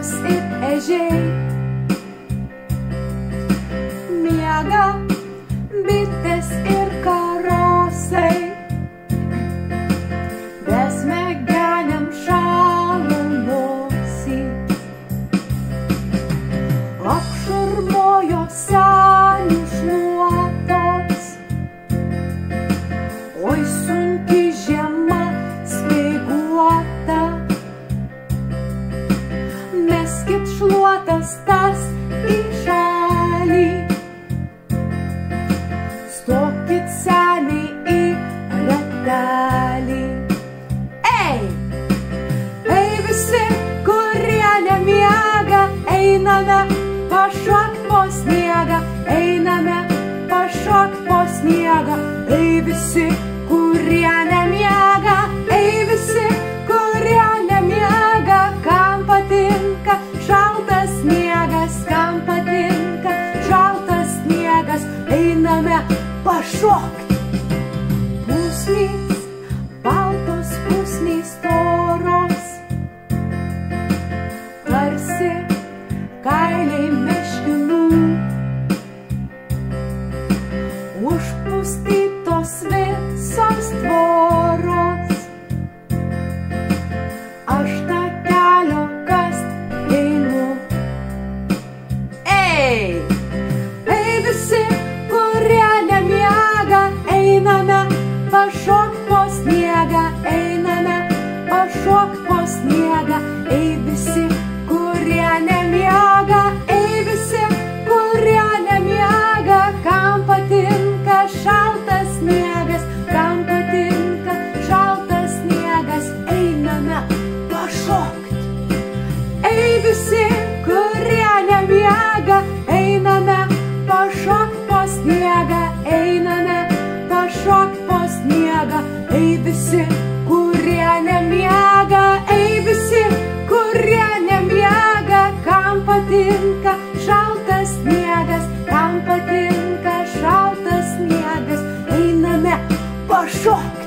upės ir ežiai. Miega bitės ir karosai, besmegeniam šąla nosys. Apšarmojo senių šluotos, oi sunki žiema speiguota. Meskit šluotas tas į šalį, stokit seniai į ratelį. Ei visi, kurie nemiega, einame pašokt po sniegą, einame pašokt po sniegą. Ei visi, kurie nemiega, ei visi, kurie nemiega, kam patinka šaltas sniegas, kam patinka šaltas sniegas, einame pašokt. Pusnys, baltos pusnys storos, tarsi kailiai meškinų, užpustytos visos tvoros. Aš tą kelio kast einu. Ei visi, kurie nemiega, einame pašokt po sniegą, einame pašokt po sniegą. Ei visi, kurie nemiega, ei visi, kurie nemiega, kam patinka šaltas sniegas, kam patinka šaltas sniegas, einame pašokt. Ei visi, kurie nemiega, einame pašokt po sniegą, einame pašokt po sniegą. Ei visi, kurie nemiega, ei visi, kurie nemiega, kam patinka šaltas sniegas, kam patinka šaltas sniegas, einame pašokt.